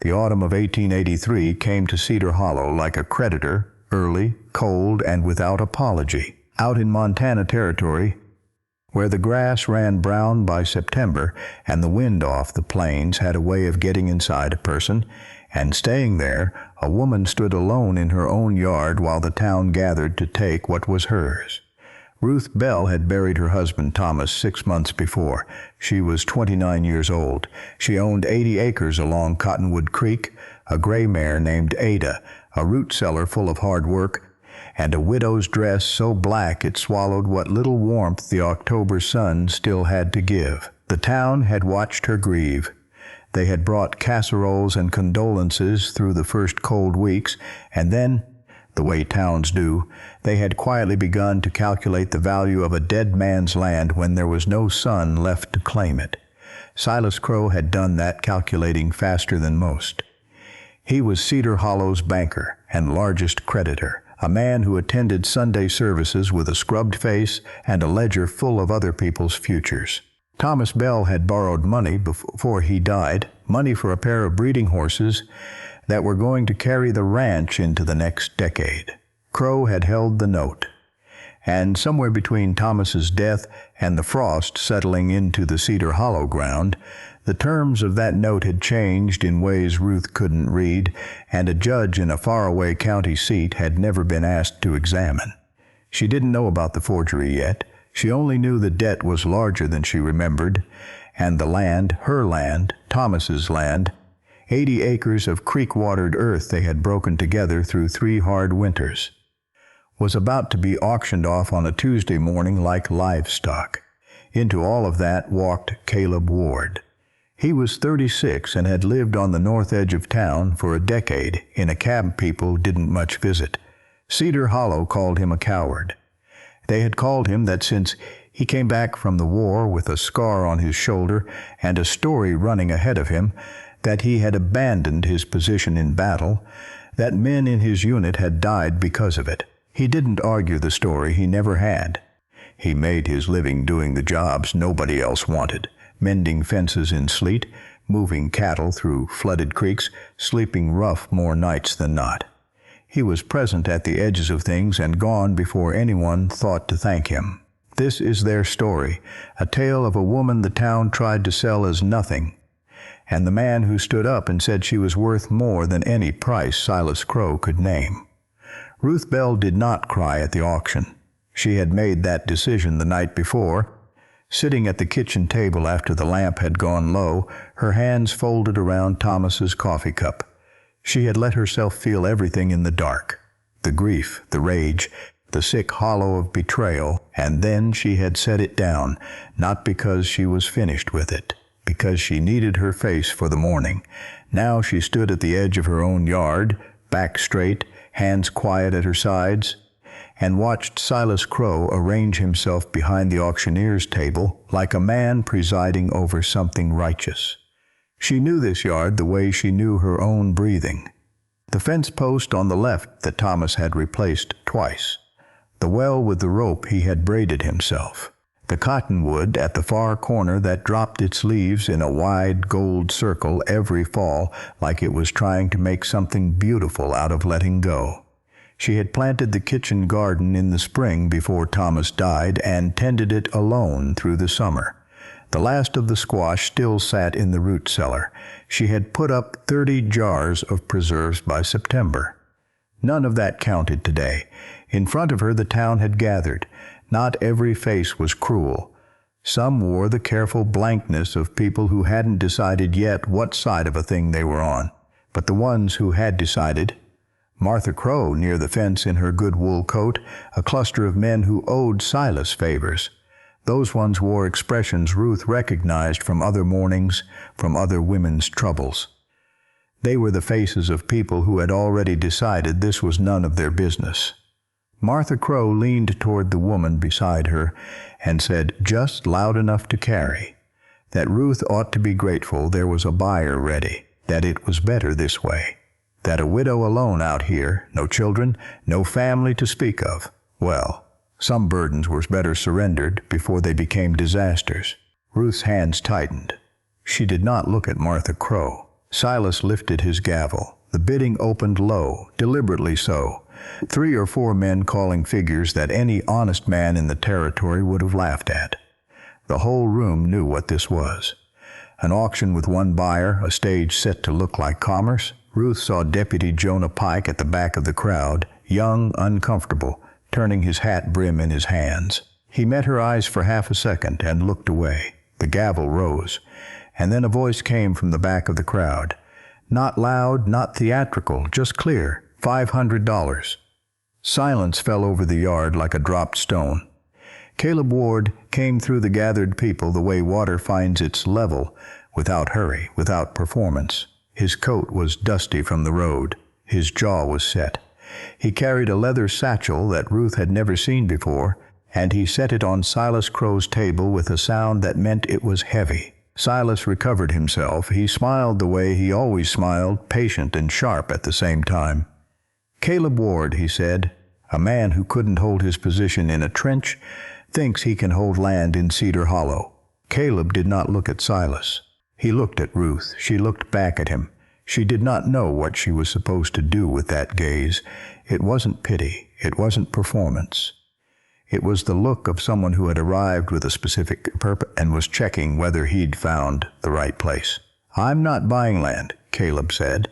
The autumn of 1883 came to Cedar Hollow like a creditor, early, cold, and without apology. Out in Montana Territory, where the grass ran brown by September and the wind off the plains had a way of getting inside a person and staying there, a woman stood alone in her own yard while the town gathered to take what was hers. Ruth Bell had buried her husband Thomas 6 months before. She was 29 years old. She owned 80 acres along Cottonwood Creek, a gray mare named Ada, a root cellar full of hard work, and a widow's dress so black it swallowed what little warmth the October sun still had to give. The town had watched her grieve. They had brought casseroles and condolences through the first cold weeks, and then, the way towns do, they had quietly begun to calculate the value of a dead man's land when there was no son left to claim it. Silas Crowe had done that calculating faster than most. He was Cedar Hollow's banker and largest creditor, a man who attended Sunday services with a scrubbed face and a ledger full of other people's futures. Thomas Bell had borrowed money before he died, money for a pair of breeding horses that were going to carry the ranch into the next decade. Crowe had held the note, and somewhere between Thomas's death and the frost settling into the Cedar Hollow ground, the terms of that note had changed in ways Ruth couldn't read, and a judge in a faraway county seat had never been asked to examine. She didn't know about the forgery yet. She only knew the debt was larger than she remembered, and the land, her land, Thomas's land, 80 acres of creek-watered earth they had broken together through 3 hard winters, was about to be auctioned off on a Tuesday morning like livestock. Into all of that walked Caleb Ward. He was 36 and had lived on the north edge of town for a decade in a camp people didn't much visit. Cedar Hollow called him a coward. They had called him that since he came back from the war with a scar on his shoulder and a story running ahead of him, that he had abandoned his position in battle, that men in his unit had died because of it. He didn't argue the story, he never had. He made his living doing the jobs nobody else wanted, mending fences in sleet, moving cattle through flooded creeks, sleeping rough more nights than not. He was present at the edges of things and gone before anyone thought to thank him. This is their story, a tale of a woman the town tried to sell as nothing, and the man who stood up and said she was worth more than any price Silas Crowe could name. Ruth Bell did not cry at the auction. She had made that decision the night before, sitting at the kitchen table after the lamp had gone low, her hands folded around Thomas's coffee cup. She had let herself feel everything in the dark, the grief, the rage, the sick hollow of betrayal, and then she had set it down, not because she was finished with it, because she needed her face for the morning. Now she stood at the edge of her own yard, back straight, hands quiet at her sides, and watched Silas Crowe arrange himself behind the auctioneer's table like a man presiding over something righteous. She knew this yard the way she knew her own breathing. The fence post on the left that Thomas had replaced twice. The well with the rope he had braided himself. The cottonwood at the far corner that dropped its leaves in a wide gold circle every fall like it was trying to make something beautiful out of letting go. She had planted the kitchen garden in the spring before Thomas died and tended it alone through the summer. The last of the squash still sat in the root cellar. She had put up 30 jars of preserves by September. None of that counted today. In front of her the town had gathered. Not every face was cruel. Some wore the careful blankness of people who hadn't decided yet what side of a thing they were on. But the ones who had decided, Martha Crowe near the fence in her good wool coat, a cluster of men who owed Silas favors. Those ones wore expressions Ruth recognized from other mornings, from other women's troubles. They were the faces of people who had already decided this was none of their business. Martha Crowe leaned toward the woman beside her and said, just loud enough to carry, that Ruth ought to be grateful there was a buyer ready, that it was better this way, that a widow alone out here, no children, no family to speak of, well, some burdens were better surrendered before they became disasters. Ruth's hands tightened. She did not look at Martha Crowe. Silas lifted his gavel. The bidding opened low, deliberately so. 3 or 4 men calling figures that any honest man in the territory would have laughed at. The whole room knew what this was. An auction with one buyer, a stage set to look like commerce. Ruth saw Deputy Jonah Pike at the back of the crowd, young, uncomfortable, turning his hat brim in his hands. He met her eyes for half a second and looked away. The gavel rose, and then a voice came from the back of the crowd. Not loud, not theatrical, just clear. $500. Silence fell over the yard like a dropped stone. Caleb Ward came through the gathered people the way water finds its level, without hurry, without performance. His coat was dusty from the road. His jaw was set. He carried a leather satchel that Ruth had never seen before, and he set it on Silas Crowe's table with a sound that meant it was heavy. Silas recovered himself. He smiled the way he always smiled, patient and sharp at the same time. "Caleb Ward," he said, "a man who couldn't hold his position in a trench, thinks he can hold land in Cedar Hollow." Caleb did not look at Silas. He looked at Ruth. She looked back at him. She did not know what she was supposed to do with that gaze. It wasn't pity. It wasn't performance. It was the look of someone who had arrived with a specific purpose and was checking whether he'd found the right place. "I'm not buying land," Caleb said.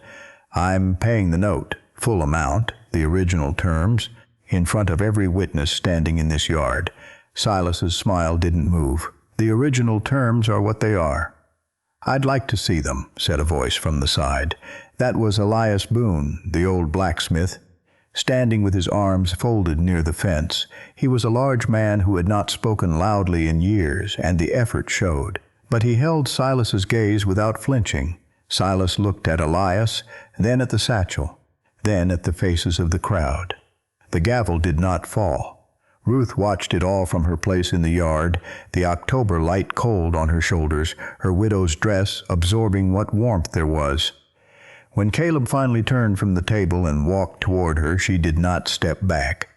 "I'm paying the note, full amount, the original terms, in front of every witness standing in this yard." Silas's smile didn't move. "The original terms are what they are." "I'd like to see them," said a voice from the side. That was Elias Boone, the old blacksmith, standing with his arms folded near the fence. He was a large man who had not spoken loudly in years, and the effort showed. But he held Silas's gaze without flinching. Silas looked at Elias, then at the satchel, then at the faces of the crowd. The gavel did not fall. Ruth watched it all from her place in the yard, the October light cold on her shoulders, her widow's dress absorbing what warmth there was. When Caleb finally turned from the table and walked toward her, she did not step back.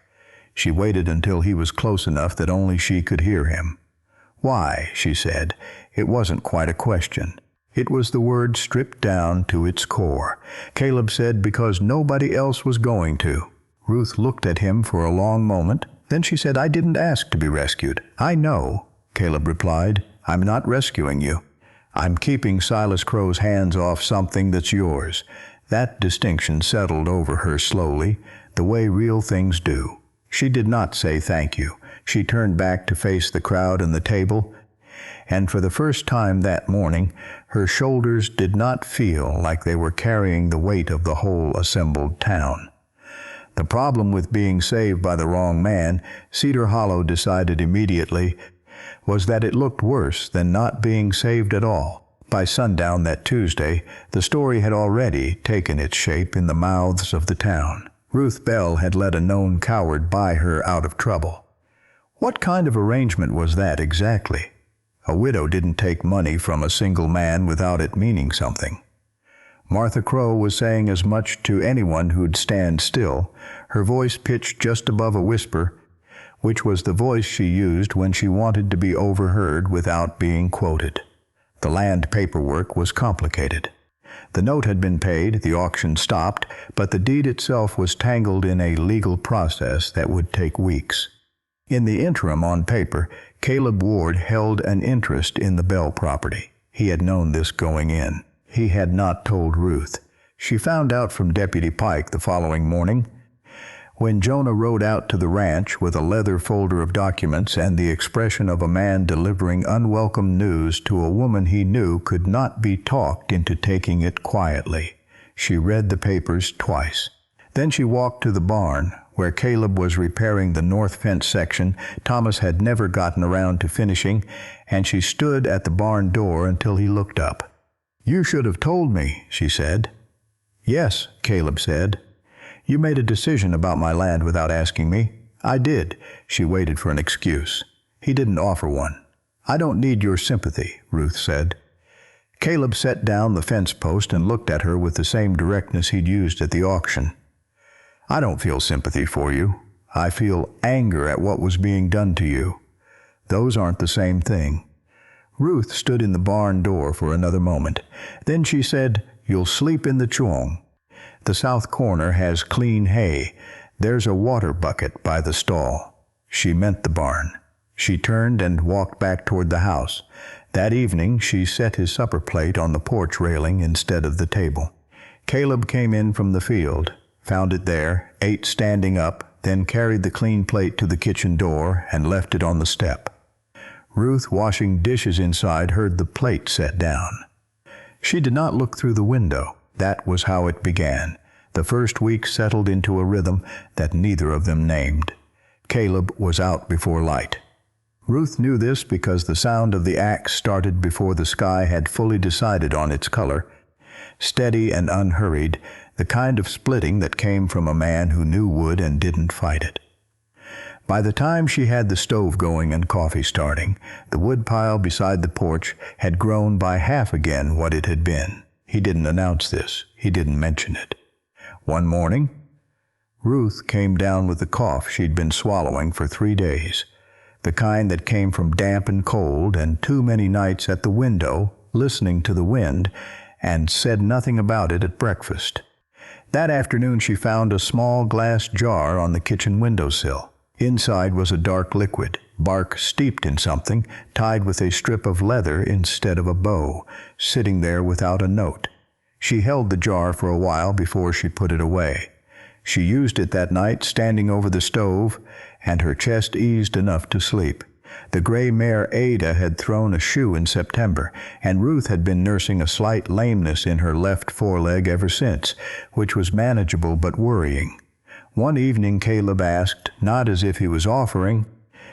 She waited until he was close enough that only she could hear him. "Why?" she said. It wasn't quite a question. It was the word stripped down to its core. Caleb said, "Because nobody else was going to." Ruth looked at him for a long moment. Then she said, "I didn't ask to be rescued." "I know," Caleb replied. "I'm not rescuing you. I'm keeping Silas Crowe's hands off something that's yours." That distinction settled over her slowly, the way real things do. She did not say thank you. She turned back to face the crowd and the table, and for the first time that morning, her shoulders did not feel like they were carrying the weight of the whole assembled town. The problem with being saved by the wrong man, Cedar Hollow decided immediately, was that it looked worse than not being saved at all. By sundown that Tuesday, the story had already taken its shape in the mouths of the town. Ruth Bell had let a known coward buy her out of trouble. What kind of arrangement was that exactly? A widow didn't take money from a single man without it meaning something. Martha Crowe was saying as much to anyone who'd stand still, her voice pitched just above a whisper, which was the voice she used when she wanted to be overheard without being quoted. The land paperwork was complicated. The note had been paid, the auction stopped, but the deed itself was tangled in a legal process that would take weeks. In the interim, on paper, Caleb Ward held an interest in the Bell property. He had known this going in. He had not told Ruth. She found out from Deputy Pike the following morning. When Jonah rode out to the ranch with a leather folder of documents and the expression of a man delivering unwelcome news to a woman he knew could not be talked into taking it quietly, she read the papers twice. Then she walked to the barn, where Caleb was repairing the north fence section Thomas had never gotten around to finishing, and she stood at the barn door until he looked up. "You should have told me," she said. "Yes," Caleb said. "You made a decision about my land without asking me." "I did." She waited for an excuse. He didn't offer one. "I don't need your sympathy," Ruth said. Caleb set down the fence post and looked at her with the same directness he'd used at the auction. "I don't feel sympathy for you. I feel anger at what was being done to you. Those aren't the same thing." Ruth stood in the barn door for another moment. Then she said, "You'll sleep in the chuong. The south corner has clean hay. There's a water bucket by the stall." She meant the barn. She turned and walked back toward the house. That evening she set his supper plate on the porch railing instead of the table. Caleb came in from the field, found it there, ate standing up, then carried the clean plate to the kitchen door and left it on the step. Ruth, washing dishes inside, heard the plate set down. She did not look through the window. That was how it began. The first week settled into a rhythm that neither of them named. Caleb was out before light. Ruth knew this because the sound of the axe started before the sky had fully decided on its color. Steady and unhurried, the kind of splitting that came from a man who knew wood and didn't fight it. By the time she had the stove going and coffee starting, the wood pile beside the porch had grown by half again what it had been. He didn't announce this. He didn't mention it. One morning, Ruth came down with the cough she'd been swallowing for 3 days, the kind that came from damp and cold and too many nights at the window, listening to the wind, and said nothing about it at breakfast. That afternoon she found a small glass jar on the kitchen windowsill. Inside was a dark liquid, bark steeped in something, tied with a strip of leather instead of a bow, sitting there without a note. She held the jar for a while before she put it away. She used it that night standing over the stove, and her chest eased enough to sleep. The gray mare Ada had thrown a shoe in September, and Ruth had been nursing a slight lameness in her left foreleg ever since, which was manageable but worrying. One evening Caleb asked, not as if he was offering,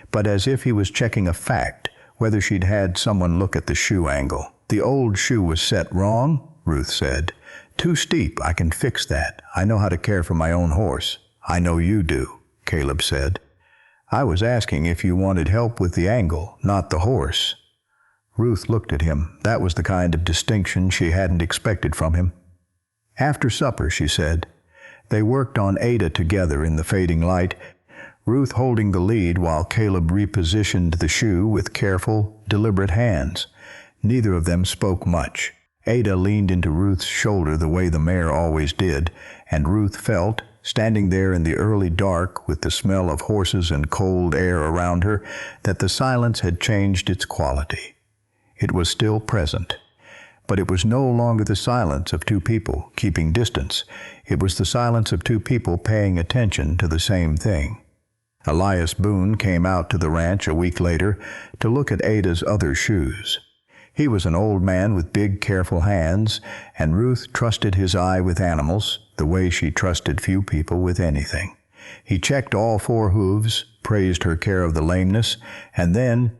but as if he was checking a fact, whether she'd had someone look at the shoe angle. "The old shoe was set wrong," Ruth said. "Too steep. I can fix that. I know how to care for my own horse." "I know you do," Caleb said. "I was asking if you wanted help with the angle, not the horse." Ruth looked at him. That was the kind of distinction she hadn't expected from him. After supper, she said. They worked on Ada together in the fading light, Ruth holding the lead while Caleb repositioned the shoe with careful, deliberate hands. Neither of them spoke much. Ada leaned into Ruth's shoulder the way the mare always did, and Ruth felt, standing there in the early dark with the smell of horses and cold air around her, that the silence had changed its quality. It was still present. But it was no longer the silence of two people keeping distance. It was the silence of two people paying attention to the same thing. Elias Boone came out to the ranch a week later to look at Ada's other shoes. He was an old man with big, careful hands, and Ruth trusted his eye with animals the way she trusted few people with anything. He checked all 4 hooves, praised her care of the lameness, and then,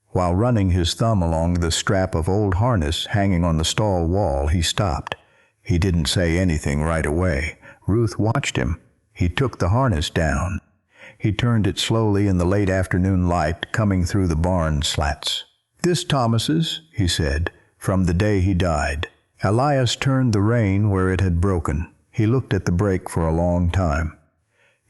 while running his thumb along the strap of old harness hanging on the stall wall, he stopped. He didn't say anything right away. Ruth watched him. He took the harness down. He turned it slowly in the late afternoon light coming through the barn slats. "This Thomas's," he said, "from the day he died." Elias turned the rein where it had broken. He looked at the brake for a long time.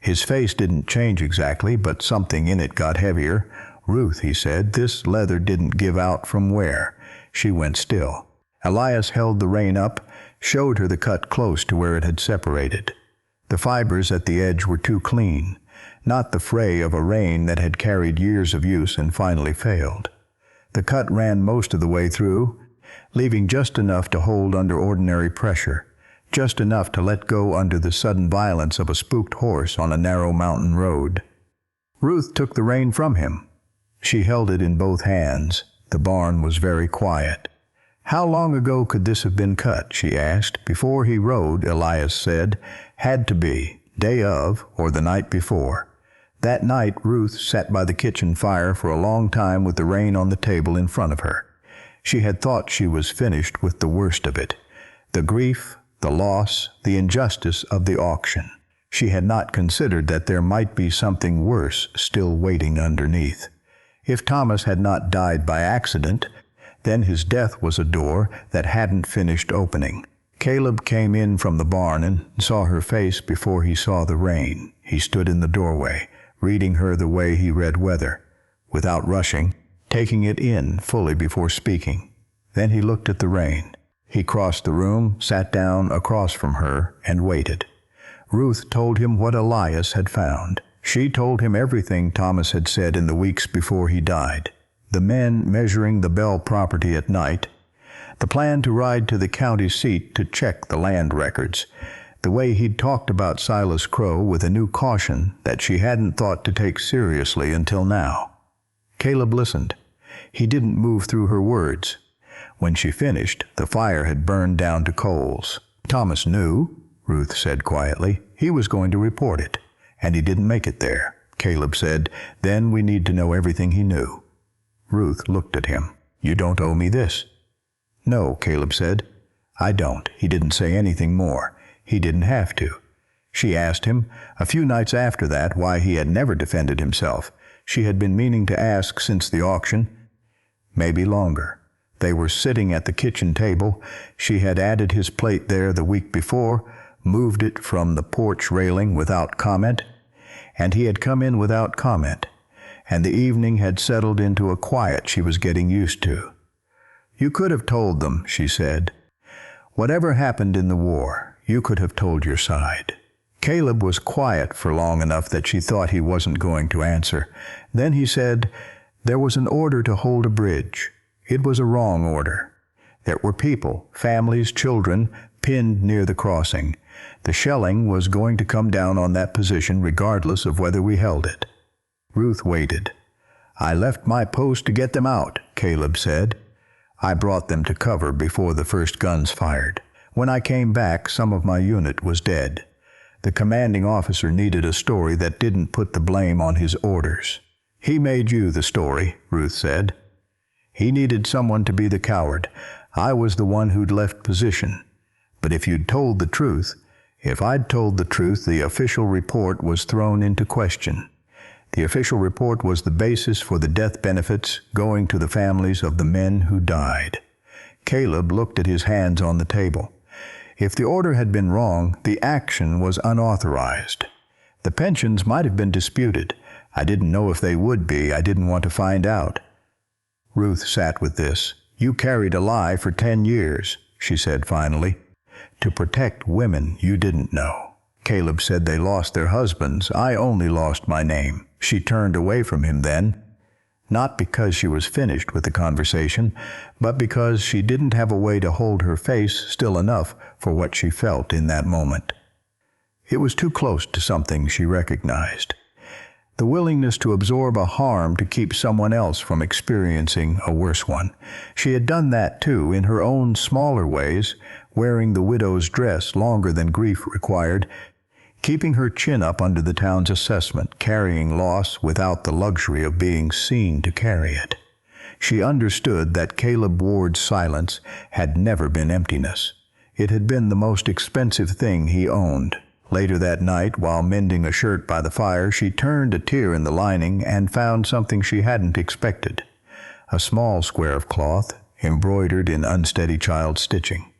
His face didn't change exactly, but something in it got heavier. "Ruth," he said, "this leather didn't give out from wear." She went still. Elias held the rein up, showed her the cut close to where it had separated. The fibers at the edge were too clean, not the fray of a rein that had carried years of use and finally failed. The cut ran most of the way through, leaving just enough to hold under ordinary pressure, just enough to let go under the sudden violence of a spooked horse on a narrow mountain road. Ruth took the rein from him. She held it in both hands. The barn was very quiet. "How long ago could this have been cut?" she asked. "Before he rode," Elias said. "Had to be. Day of, or the night before." That night Ruth sat by the kitchen fire for a long time with the rein on the table in front of her. She had thought she was finished with the worst of it. The grief, the loss, the injustice of the auction. She had not considered that there might be something worse still waiting underneath. If Thomas had not died by accident, then his death was a door that hadn't finished opening. Caleb came in from the barn and saw her face before he saw the rein. He stood in the doorway, reading her the way he read weather, without rushing, taking it in fully before speaking. Then he looked at the rein. He crossed the room, sat down across from her, and waited. Ruth told him what Elias had found. She told him everything Thomas had said in the weeks before he died. The men measuring the Bell property at night, the plan to ride to the county seat to check the land records, the way he'd talked about Silas Crowe with a new caution that she hadn't thought to take seriously until now. Caleb listened. He didn't move through her words. When she finished, the fire had burned down to coals. Thomas knew, Ruth said quietly. He was going to report it, and he didn't make it there. Caleb said, then we need to know everything he knew. Ruth looked at him. You don't owe me this. No, Caleb said. I don't. He didn't say anything more. He didn't have to. She asked him, a few nights after that, why he had never defended himself. She had been meaning to ask since the auction. Maybe longer. They were sitting at the kitchen table. She had added his plate there the week before, moved it from the porch railing without comment, and he had come in without comment, and the evening had settled into a quiet she was getting used to. You could have told them, she said. Whatever happened in the war, you could have told your side. Caleb was quiet for long enough that she thought he wasn't going to answer. Then he said, there was an order to hold a bridge. It was a wrong order. There were people, families, children, pinned near the crossing. The shelling was going to come down on that position regardless of whether we held it. Ruth waited. I left my post to get them out, Caleb said. I brought them to cover before the first guns fired. When I came back, some of my unit was dead. The commanding officer needed a story that didn't put the blame on his orders. He made you the story, Ruth said. He needed someone to be the coward. I was the one who'd left position. But if you'd told the truth, if I'd told the truth, the official report was thrown into question. The official report was the basis for the death benefits going to the families of the men who died. Caleb looked at his hands on the table. If the order had been wrong, the action was unauthorized. The pensions might have been disputed. I didn't know if they would be. I didn't want to find out. Ruth sat with this. You carried a lie for 10 years, she said finally, to protect women you didn't know. Caleb said they lost their husbands. I only lost my name. She turned away from him then, not because she was finished with the conversation, but because she didn't have a way to hold her face still enough for what she felt in that moment. It was too close to something she recognized. The willingness to absorb a harm to keep someone else from experiencing a worse one. She had done that too, in her own smaller ways, wearing the widow's dress longer than grief required, keeping her chin up under the town's assessment, carrying loss without the luxury of being seen to carry it. She understood that Caleb Ward's silence had never been emptiness. It had been the most expensive thing he owned. Later that night, while mending a shirt by the fire, she turned a tear in the lining and found something she hadn't expected. A small square of cloth, embroidered in unsteady child stitching.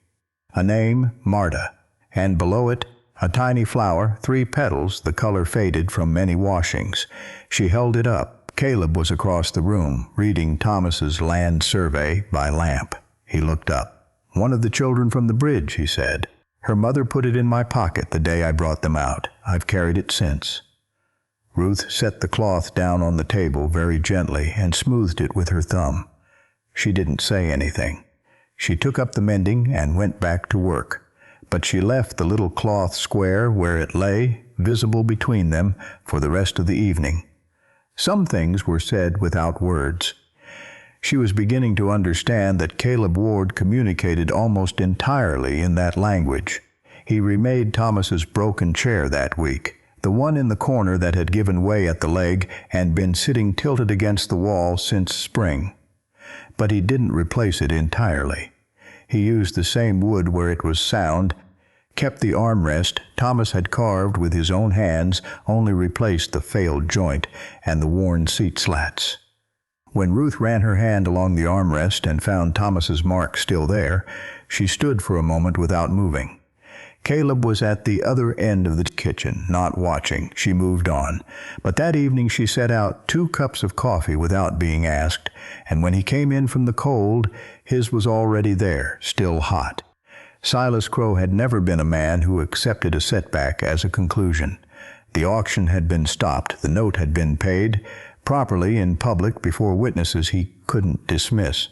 A name, Marta, and below it, a tiny flower, 3 petals, the color faded from many washings. She held it up. Caleb was across the room, reading Thomas's land survey by lamp. He looked up. One of the children from the bridge, he said. Her mother put it in my pocket the day I brought them out. I've carried it since. Ruth set the cloth down on the table very gently and smoothed it with her thumb. She didn't say anything. She took up the mending and went back to work, but she left the little cloth square where it lay, visible between them, for the rest of the evening. Some things were said without words. She was beginning to understand that Caleb Ward communicated almost entirely in that language. He remade Thomas's broken chair that week, the one in the corner that had given way at the leg and been sitting tilted against the wall since spring. But he didn't replace it entirely. He used the same wood where it was sound, kept the armrest Thomas had carved with his own hands, only replaced the failed joint and the worn seat slats. When Ruth ran her hand along the armrest and found Thomas's mark still there, she stood for a moment without moving. Caleb was at the other end of the kitchen, not watching. She moved on. But that evening she set out 2 cups of coffee without being asked, and when he came in from the cold, his was already there, still hot. Silas Crowe had never been a man who accepted a setback as a conclusion. The auction had been stopped, the note had been paid, properly in public before witnesses he couldn't dismiss.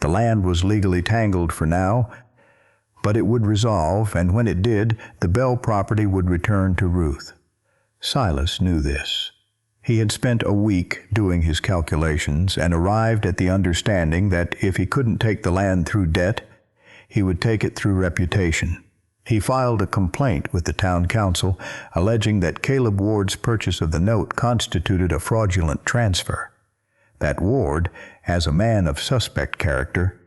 The land was legally tangled for now, but it would resolve, and when it did, the Bell property would return to Ruth. Silas knew this. He had spent a week doing his calculations and arrived at the understanding that if he couldn't take the land through debt, he would take it through reputation. He filed a complaint with the town council, alleging that Caleb Ward's purchase of the note constituted a fraudulent transfer. That Ward, as a man of suspect character,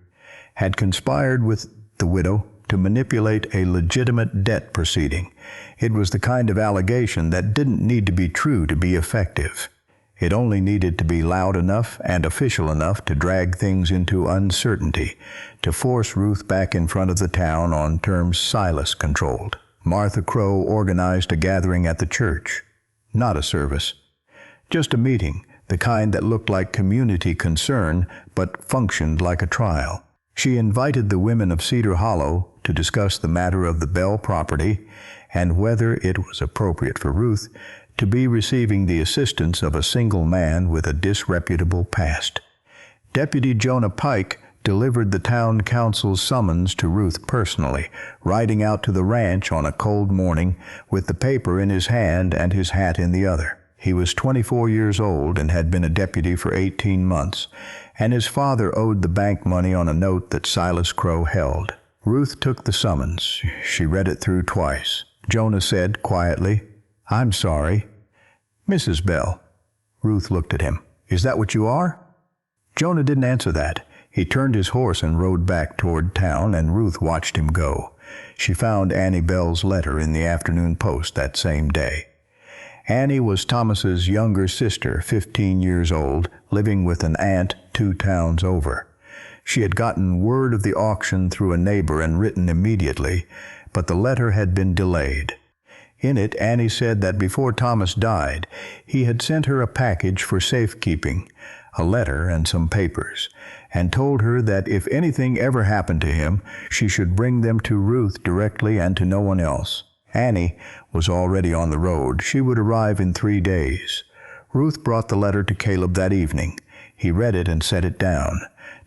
had conspired with the widow to manipulate a legitimate debt proceeding. It was the kind of allegation that didn't need to be true to be effective. It only needed to be loud enough and official enough to drag things into uncertainty, to force Ruth back in front of the town on terms Silas controlled. Martha Crowe organized a gathering at the church. Not a service. Just a meeting, the kind that looked like community concern but functioned like a trial. She invited the women of Cedar Hollow to discuss the matter of the Bell property and whether it was appropriate for Ruth to be receiving the assistance of a single man with a disreputable past. Deputy Jonah Pike delivered the town council's summons to Ruth personally, riding out to the ranch on a cold morning with the paper in his hand and his hat in the other. He was 24 years old and had been a deputy for 18 months, and his father owed the bank money on a note that Silas Crowe held. Ruth took the summons. She read it through twice. Jonah said quietly, "I'm sorry." "Mrs. Bell." Ruth looked at him. "Is that what you are?" Jonah didn't answer that. He turned his horse and rode back toward town, and Ruth watched him go. She found Annie Bell's letter in the afternoon post that same day. Annie was Thomas's younger sister, 15 years old, living with an aunt 2 towns over. She had gotten word of the auction through a neighbor and written immediately, but the letter had been delayed. In it, Annie said that before Thomas died, he had sent her a package for safekeeping, a letter and some papers, and told her that if anything ever happened to him, she should bring them to Ruth directly and to no one else. Annie was already on the road. She would arrive in 3 days. Ruth brought the letter to Caleb that evening. He read it and set it down.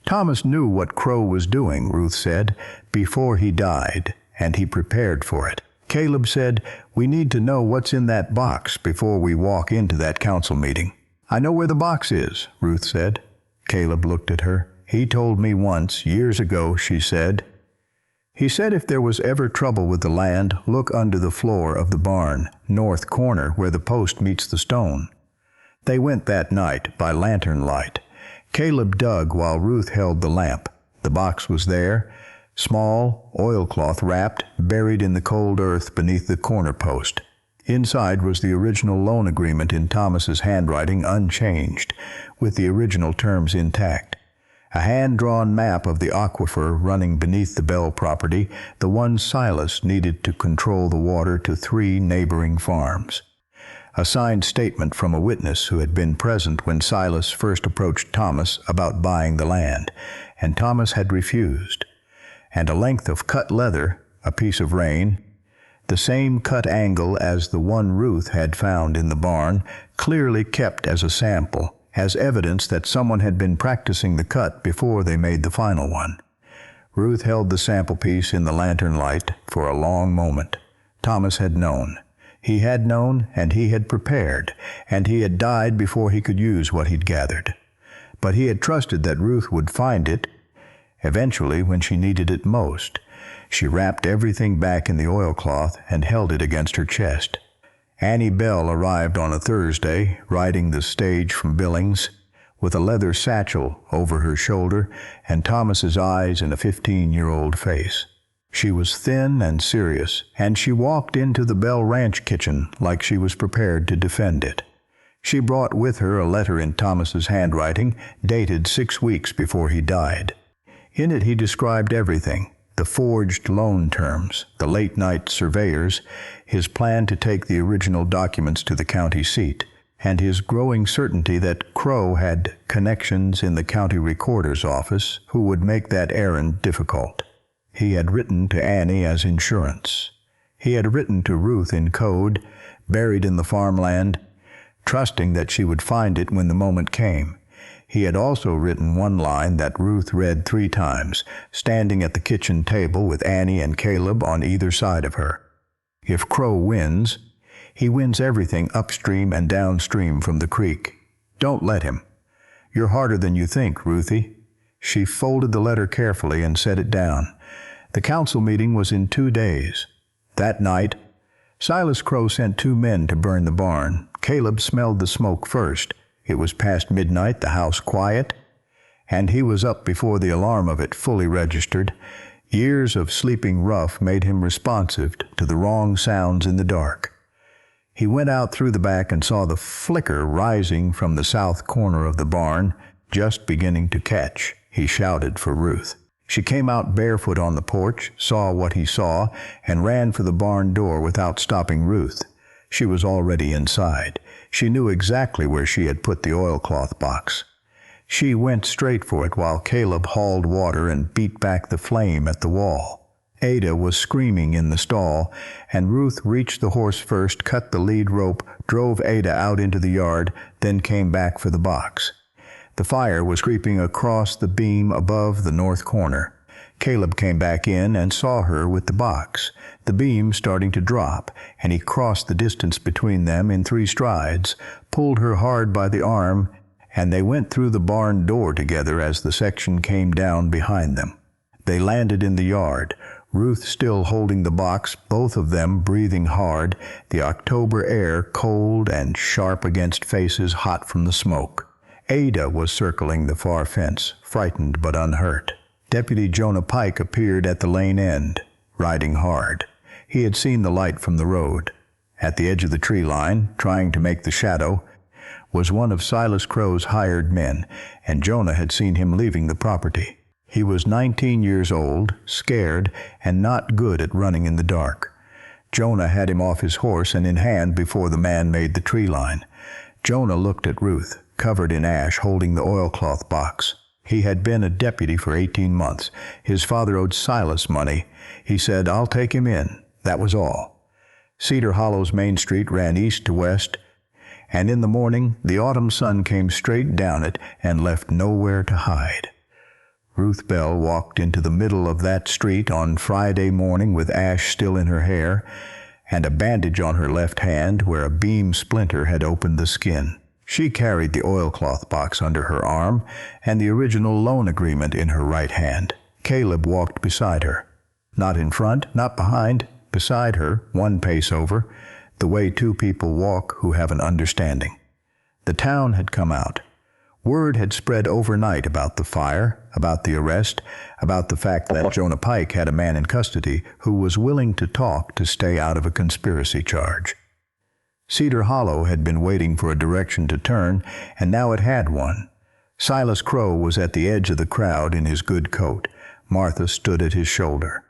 Thomas knew what Crowe was doing, Ruth said, before he died, and he prepared for it. Caleb said, "We need to know what's in that box before we walk into that council meeting." "I know where the box is," Ruth said. Caleb looked at her. "He told me once, years ago," she said. "He said if there was ever trouble with the land, look under the floor of the barn, north corner where the post meets the stone." They went that night by lantern light. Caleb dug while Ruth held the lamp. The box was there, small, oilcloth wrapped, buried in the cold earth beneath the corner post. Inside was the original loan agreement in Thomas's handwriting unchanged, with the original terms intact. A hand-drawn map of the aquifer running beneath the Bell property, the one Silas needed to control the water to 3 neighboring farms. A signed statement from a witness who had been present when Silas first approached Thomas about buying the land, and Thomas had refused. And a length of cut leather, a piece of Rein, the same cut angle as the one Ruth had found in the barn, clearly kept as a sample, as evidence that someone had been practicing the cut before they made the final one. Ruth held the sample piece in the lantern light for a long moment. Thomas had known. He had known, and he had prepared, and he had died before he could use what he'd gathered. But he had trusted that Ruth would find it, eventually when she needed it most. She wrapped everything back in the oilcloth and held it against her chest. Annie Bell arrived on a Thursday, riding the stage from Billings, with a leather satchel over her shoulder and Thomas's eyes in a 15-year-old face. She was thin and serious, and she walked into the Bell Ranch kitchen like she was prepared to defend it. She brought with her a letter in Thomas's handwriting, dated 6 weeks before he died. In it he described everything: the forged loan terms, the late-night surveyors, his plan to take the original documents to the county seat, and his growing certainty that Crowe had connections in the county recorder's office who would make that errand difficult. He had written to Annie as insurance. He had written to Ruth in code, buried in the farmland, trusting that she would find it when the moment came. He had also written one line that Ruth read 3 times, standing at the kitchen table with Annie and Caleb on either side of her. If Crowe wins, he wins everything upstream and downstream from the creek. Don't let him. You're harder than you think, Ruthie. She folded the letter carefully and set it down. The council meeting was in 2 days. That night, Silas Crowe sent 2 men to burn the barn. Caleb smelled the smoke first. It was past midnight, the house quiet, and he was up before the alarm of it fully registered. Years of sleeping rough made him responsive to the wrong sounds in the dark. He went out through the back and saw the flicker rising from the south corner of the barn, just beginning to catch. He shouted for Ruth. She came out barefoot on the porch, saw what he saw, and ran for the barn door without stopping Ruth. She was already inside. She knew exactly where she had put the oilcloth box. She went straight for it while Caleb hauled water and beat back the flame at the wall. Ada was screaming in the stall, and Ruth reached the horse first, cut the lead rope, drove Ada out into the yard, then came back for the box. The fire was creeping across the beam above the north corner. Caleb came back in and saw her with the box, the beam starting to drop, and he crossed the distance between them in 3 strides, pulled her hard by the arm, and they went through the barn door together as the section came down behind them. They landed in the yard, Ruth still holding the box, both of them breathing hard, the October air cold and sharp against faces hot from the smoke. Ada was circling the far fence, frightened but unhurt. Deputy Jonah Pike appeared at the lane end, riding hard. He had seen the light from the road. At the edge of the tree line, trying to make the shadow, was one of Silas Crowe's hired men, and Jonah had seen him leaving the property. He was 19 years old, scared, and not good at running in the dark. Jonah had him off his horse and in hand before the man made the tree line. Jonah looked at Ruth, covered in ash, holding the oilcloth box. He had been a deputy for 18 months. His father owed Silas money. He said, "I'll take him in." That was all. Cedar Hollow's main street ran east to west, and in the morning the autumn sun came straight down it and left nowhere to hide. Ruth Bell walked into the middle of that street on Friday morning with ash still in her hair and a bandage on her left hand where a beam splinter had opened the skin. She carried the oilcloth box under her arm and the original loan agreement in her right hand. Caleb walked beside her. Not in front, not behind, beside her, 1 pace over, the way 2 people walk who have an understanding. The town had come out. Word had spread overnight about the fire, about the arrest, about the fact that Jonah Pike had a man in custody who was willing to talk to stay out of a conspiracy charge. Cedar Hollow had been waiting for a direction to turn, and now it had one. Silas Crowe was at the edge of the crowd in his good coat. Martha stood at his shoulder.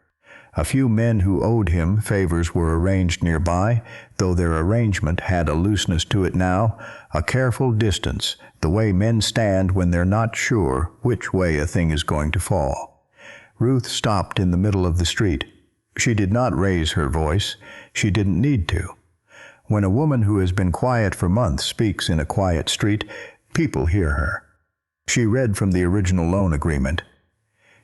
A few men who owed him favors were arranged nearby, though their arrangement had a looseness to it now, a careful distance, the way men stand when they're not sure which way a thing is going to fall. Ruth stopped in the middle of the street. She did not raise her voice. She didn't need to. When a woman who has been quiet for months speaks in a quiet street, people hear her. She read from the original loan agreement.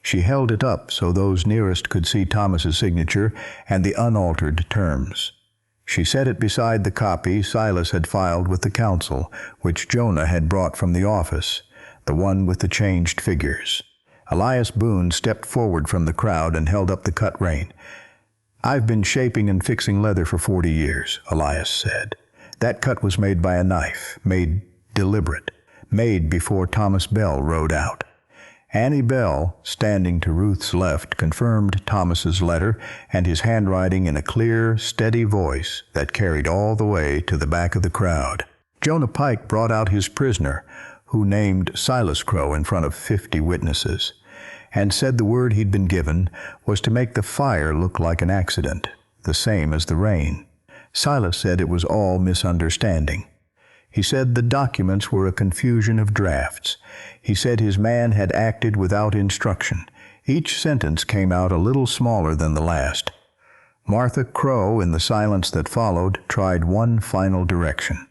She held it up so those nearest could see Thomas's signature and the unaltered terms. She set it beside the copy Silas had filed with the council, which Jonah had brought from the office, the one with the changed figures. Elias Boone stepped forward from the crowd and held up the cut rein. "I've been shaping and fixing leather for 40 years, Elias said. That cut was made by a knife, made deliberate, made before Thomas Bell rode out. Annie Bell, standing to Ruth's left, confirmed Thomas's letter and his handwriting in a clear, steady voice that carried all the way to the back of the crowd. Jonah Pike brought out his prisoner, who named Silas Crowe in front of 50 witnesses. and said the word he'd been given was to make the fire look like an accident, the same as the rain. Silas said it was all misunderstanding. He said the documents were a confusion of drafts. He said his man had acted without instruction. Each sentence came out a little smaller than the last. Martha Crowe, in the silence that followed, tried one final direction.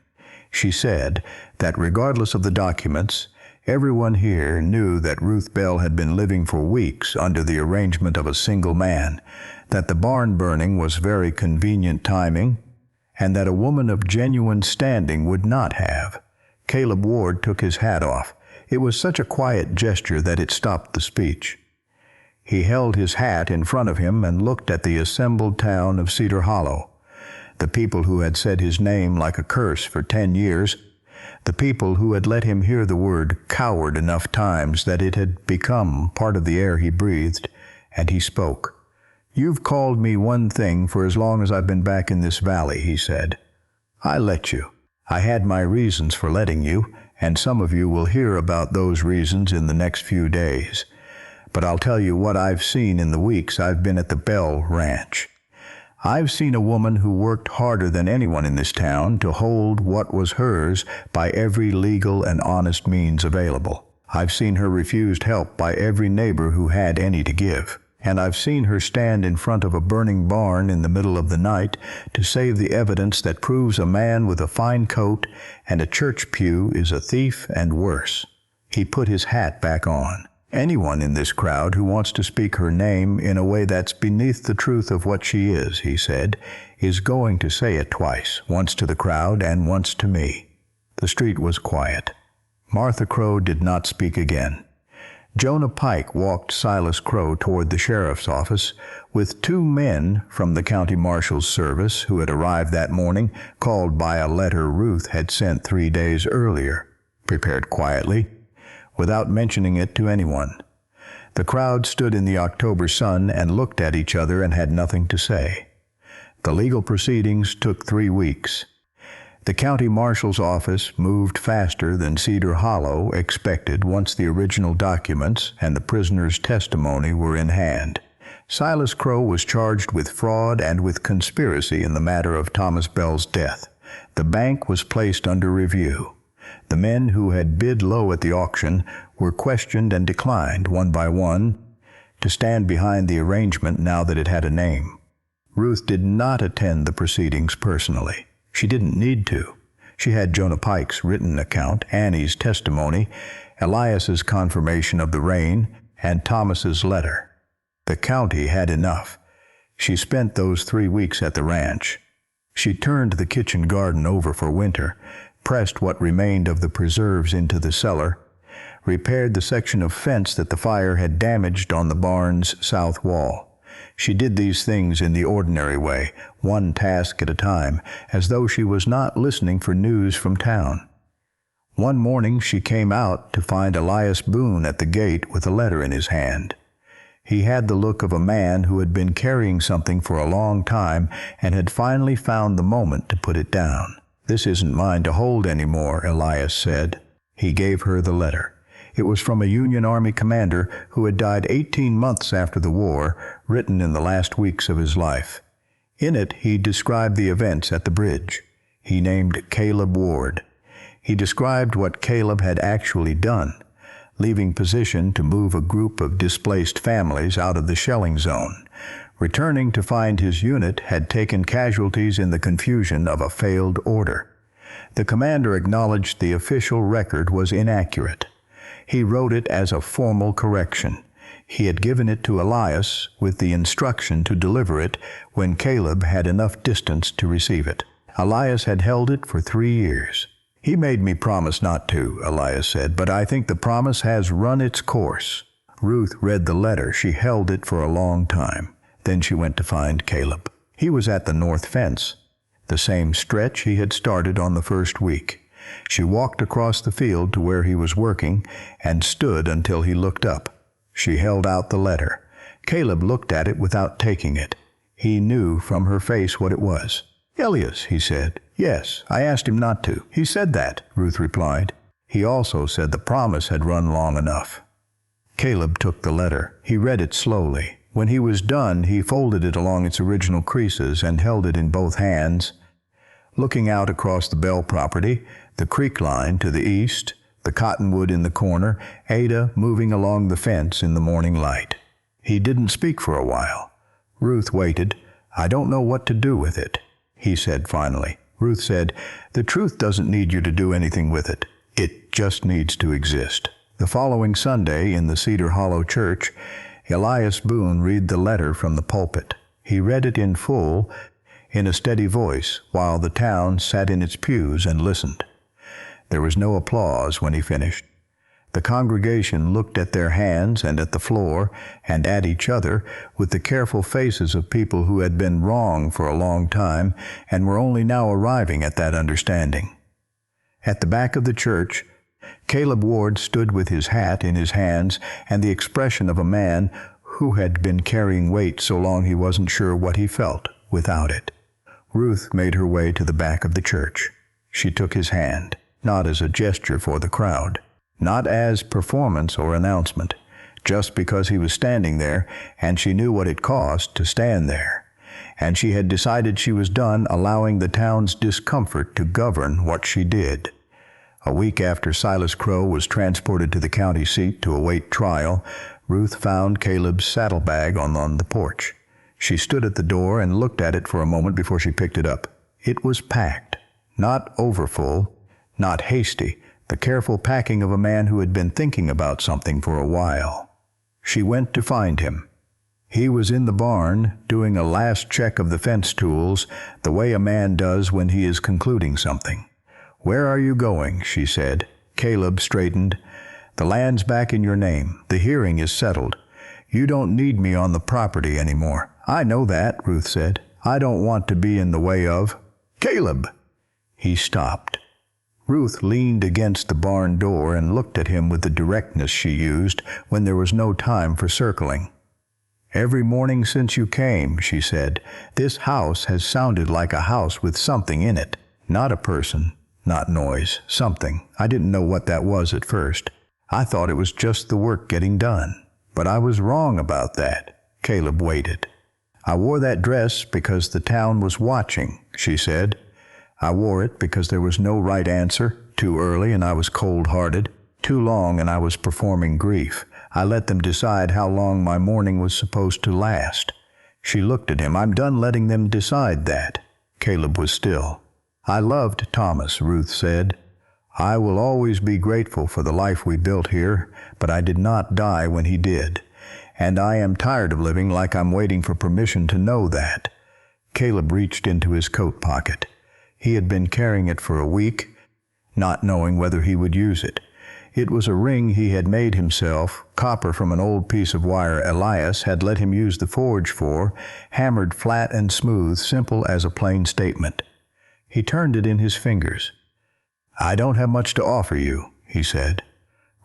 She said that regardless of the documents, everyone here knew that Ruth Bell had been living for weeks under the arrangement of a single man, that the barn burning was very convenient timing, and that a woman of genuine standing would not have. Caleb Ward took his hat off. It was such a quiet gesture that it stopped the speech. He held his hat in front of him and looked at the assembled town of Cedar Hollow, the people who had said his name like a curse for 10 years, the people who had let him hear the word coward enough times that it had become part of the air he breathed, and he spoke. "You've called me one thing for as long as I've been back in this valley," he said. "I let you. I had my reasons for letting you, and some of you will hear about those reasons in the next few days. But I'll tell you what I've seen in the weeks I've been at the Bell Ranch. I've seen a woman who worked harder than anyone in this town to hold what was hers by every legal and honest means available. I've seen her refused help by every neighbor who had any to give. And I've seen her stand in front of a burning barn in the middle of the night to save the evidence that proves a man with a fine coat and a church pew is a thief and worse." He put his hat back on. "Anyone in this crowd who wants to speak her name in a way that's beneath the truth of what she is," he said, "is going to say it twice, once to the crowd and once to me." The street was quiet. Martha Crowe did not speak again. Jonah Pike walked Silas Crowe toward the sheriff's office with 2 men from the county marshal's service who had arrived that morning, called by a letter Ruth had sent 3 days earlier, prepared quietly, without mentioning it to anyone. The crowd stood in the October sun and looked at each other and had nothing to say. The legal proceedings took 3 weeks. The county marshal's office moved faster than Cedar Hollow expected once the original documents and the prisoner's testimony were in hand. Silas Crowe was charged with fraud and with conspiracy in the matter of Thomas Bell's death. The bank was placed under review. The men who had bid low at the auction were questioned and declined, one by one, to stand behind the arrangement now that it had a name. Ruth did not attend the proceedings personally. She didn't need to. She had Jonah Pike's written account, Annie's testimony, Elias's confirmation of the rain, and Thomas's letter. The county had enough. She spent those 3 weeks at the ranch. She turned the kitchen garden over for winter, pressed what remained of the preserves into the cellar, repaired the section of fence that the fire had damaged on the barn's south wall. She did these things in the ordinary way, one task at a time, as though she was not listening for news from town. One morning she came out to find Elias Boone at the gate with a letter in his hand. He had the look of a man who had been carrying something for a long time and had finally found the moment to put it down. "This isn't mine to hold any more," Elias said. He gave her the letter. It was from a Union Army commander who had died 18 months after the war, written in the last weeks of his life. In it, he described the events at the bridge. He named Caleb Ward. He described what Caleb had actually done, leaving position to move a group of displaced families out of the shelling zone, returning to find his unit had taken casualties in the confusion of a failed order. The commander acknowledged the official record was inaccurate. He wrote it as a formal correction. He had given it to Elias with the instruction to deliver it when Caleb had enough distance to receive it. Elias had held it for 3 years. "He made me promise not to," Elias said, "but I think the promise has run its course." Ruth read the letter. She held it for a long time. Then she went to find Caleb. He was at the north fence, the same stretch he had started on the first week. She walked across the field to where he was working and stood until he looked up. She held out the letter. Caleb looked at it without taking it. He knew from her face what it was. "Elias," he said. "Yes, I asked him not to." "He said that," Ruth replied. "He also said the promise had run long enough." Caleb took the letter. He read it slowly. When he was done, he folded it along its original creases and held it in both hands, looking out across the Bell property, the creek line to the east, the cottonwood in the corner, Ada moving along the fence in the morning light. He didn't speak for a while. Ruth waited. "I don't know what to do with it," he said finally. Ruth said, "The truth doesn't need you to do anything with it. It just needs to exist." The following Sunday in the Cedar Hollow church, Elias Boone read the letter from the pulpit. He read it in full, in a steady voice, while the town sat in its pews and listened. There was no applause when he finished. The congregation looked at their hands and at the floor and at each other with the careful faces of people who had been wrong for a long time and were only now arriving at that understanding. At the back of the church, Caleb Ward stood with his hat in his hands and the expression of a man who had been carrying weight so long he wasn't sure what he felt without it. Ruth made her way to the back of the church. She took his hand, not as a gesture for the crowd, not as performance or announcement, just because he was standing there and she knew what it cost to stand there. And she had decided she was done allowing the town's discomfort to govern what she did. A week after Silas Crowe was transported to the county seat to await trial, Ruth found Caleb's saddlebag on the porch. She stood at the door and looked at it for a moment before she picked it up. It was packed, not overfull, not hasty, the careful packing of a man who had been thinking about something for a while. She went to find him. He was in the barn, doing a last check of the fence tools, the way a man does when he is concluding something. "Where are you going?" she said. Caleb straightened. "The land's back in your name. The hearing is settled. You don't need me on the property anymore." "I know that," Ruth said. "I don't want to be in the way of—" "Caleb!" He stopped. Ruth leaned against the barn door and looked at him with the directness she used when there was no time for circling. "Every morning since you came," she said, "this house has sounded like a house with something in it. Not a person, not noise, something. I didn't know what that was at first. I thought it was just the work getting done. But I was wrong about that." Caleb waited. "I wore that dress because the town was watching," she said. "I wore it because there was no right answer, too early and I was cold-hearted, too long and I was performing grief. I let them decide how long my mourning was supposed to last." She looked at him. "I'm done letting them decide that." Caleb was still. "I loved Thomas," Ruth said. "I will always be grateful for the life we built here, but I did not die when he did. And I am tired of living like I'm waiting for permission to know that." Caleb reached into his coat pocket. He had been carrying it for a week, not knowing whether he would use it. It was a ring he had made himself, copper from an old piece of wire Elias had let him use the forge for, hammered flat and smooth, simple as a plain statement. He turned it in his fingers. "I don't have much to offer you," he said.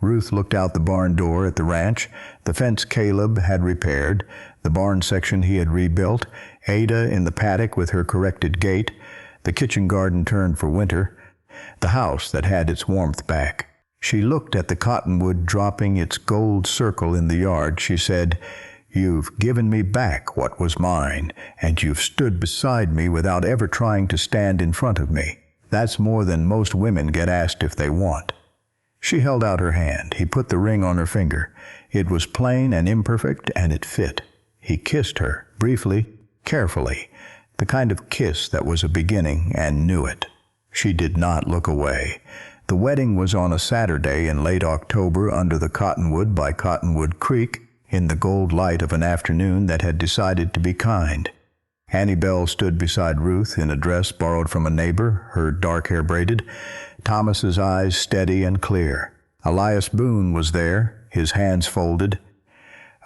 Ruth looked out the barn door at the ranch, the fence Caleb had repaired, the barn section he had rebuilt, Ada in the paddock with her corrected gate, the kitchen garden turned for winter, the house that had its warmth back. She looked at the cottonwood dropping its gold circle in the yard. She said, "You've given me back what was mine, and you've stood beside me without ever trying to stand in front of me. That's more than most women get asked if they want." She held out her hand. He put the ring on her finger. It was plain and imperfect, and it fit. He kissed her, briefly, carefully, the kind of kiss that was a beginning and knew it. She did not look away. The wedding was on a Saturday in late October under the cottonwood by Cottonwood Creek, in the gold light of an afternoon that had decided to be kind. Annie Bell stood beside Ruth in a dress borrowed from a neighbor, her dark hair braided, Thomas's eyes steady and clear. Elias Boone was there, his hands folded,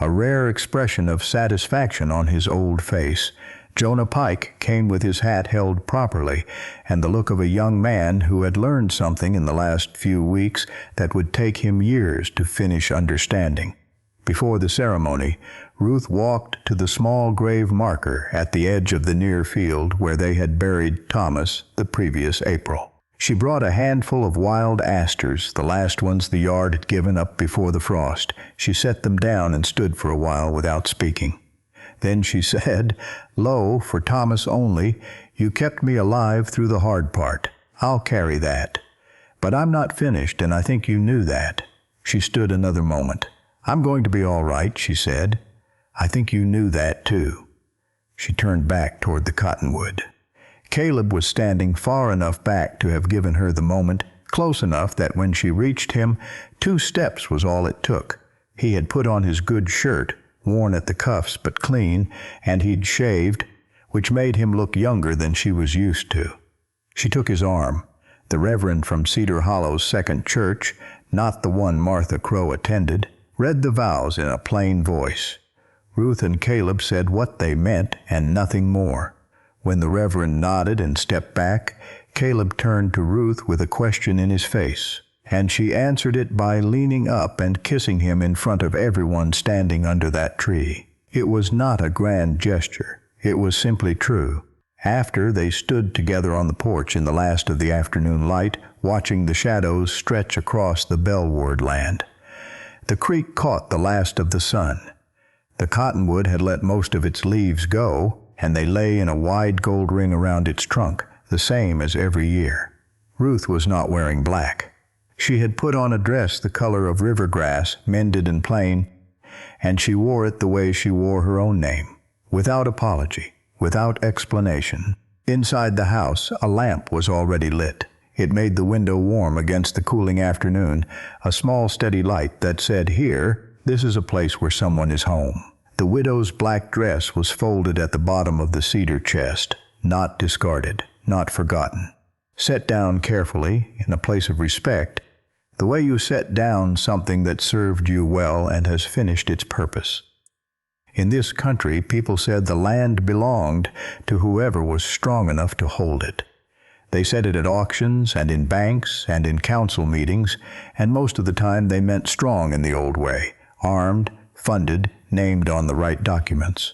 a rare expression of satisfaction on his old face. Jonah Pike came with his hat held properly, and the look of a young man who had learned something in the last few weeks that would take him years to finish understanding. Before the ceremony, Ruth walked to the small grave marker at the edge of the near field where they had buried Thomas the previous April. She brought a handful of wild asters, the last ones the yard had given up before the frost. She set them down and stood for a while without speaking. Then she said, "Lo, for Thomas only, you kept me alive through the hard part. I'll carry that. But I'm not finished, and I think you knew that." She stood another moment. "I'm going to be all right," she said. "I think you knew that, too." She turned back toward the cottonwood. Caleb was standing far enough back to have given her the moment, close enough that when she reached him, 2 steps was all it took. He had put on his good shirt, worn at the cuffs but clean, and he'd shaved, which made him look younger than she was used to. She took his arm. The reverend from Cedar Hollow's second church, not the one Martha Crowe attended, read the vows in a plain voice. Ruth and Caleb said what they meant and nothing more. When the reverend nodded and stepped back, Caleb turned to Ruth with a question in his face, and she answered it by leaning up and kissing him in front of everyone standing under that tree. It was not a grand gesture. It was simply true. After, they stood together on the porch in the last of the afternoon light, watching the shadows stretch across the Bellward land. The creek caught the last of the sun. The cottonwood had let most of its leaves go, and they lay in a wide gold ring around its trunk, the same as every year. Ruth was not wearing black. She had put on a dress the color of river grass, mended and plain, and she wore it the way she wore her own name, without apology, without explanation. Inside the house, a lamp was already lit. It made the window warm against the cooling afternoon, a small steady light that said, "Here, this is a place where someone is home." The widow's black dress was folded at the bottom of the cedar chest, not discarded, not forgotten. Set down carefully, in a place of respect, the way you set down something that served you well and has finished its purpose. In this country, people said the land belonged to whoever was strong enough to hold it. They said it at auctions and in banks and in council meetings, and most of the time they meant strong in the old way, armed, funded, named on the right documents.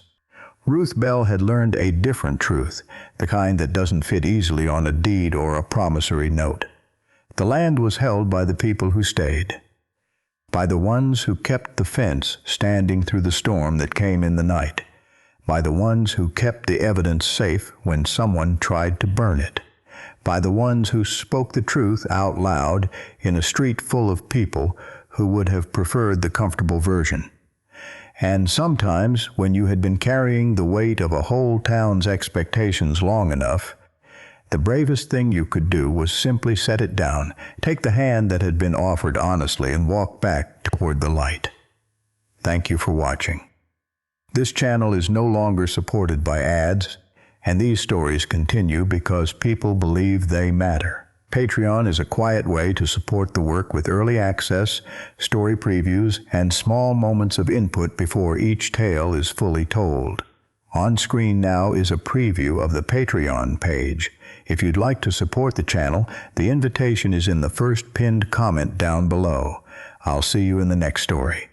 Ruth Bell had learned a different truth, the kind that doesn't fit easily on a deed or a promissory note. The land was held by the people who stayed, by the ones who kept the fence standing through the storm that came in the night, by the ones who kept the evidence safe when someone tried to burn it, by the ones who spoke the truth out loud in a street full of people who would have preferred the comfortable version. And sometimes, when you had been carrying the weight of a whole town's expectations long enough, the bravest thing you could do was simply set it down, take the hand that had been offered honestly, and walk back toward the light. Thank you for watching. This channel is no longer supported by ads, and these stories continue because people believe they matter. Patreon is a quiet way to support the work with early access, story previews, and small moments of input before each tale is fully told. On screen now is a preview of the Patreon page. If you'd like to support the channel, the invitation is in the first pinned comment down below. I'll see you in the next story.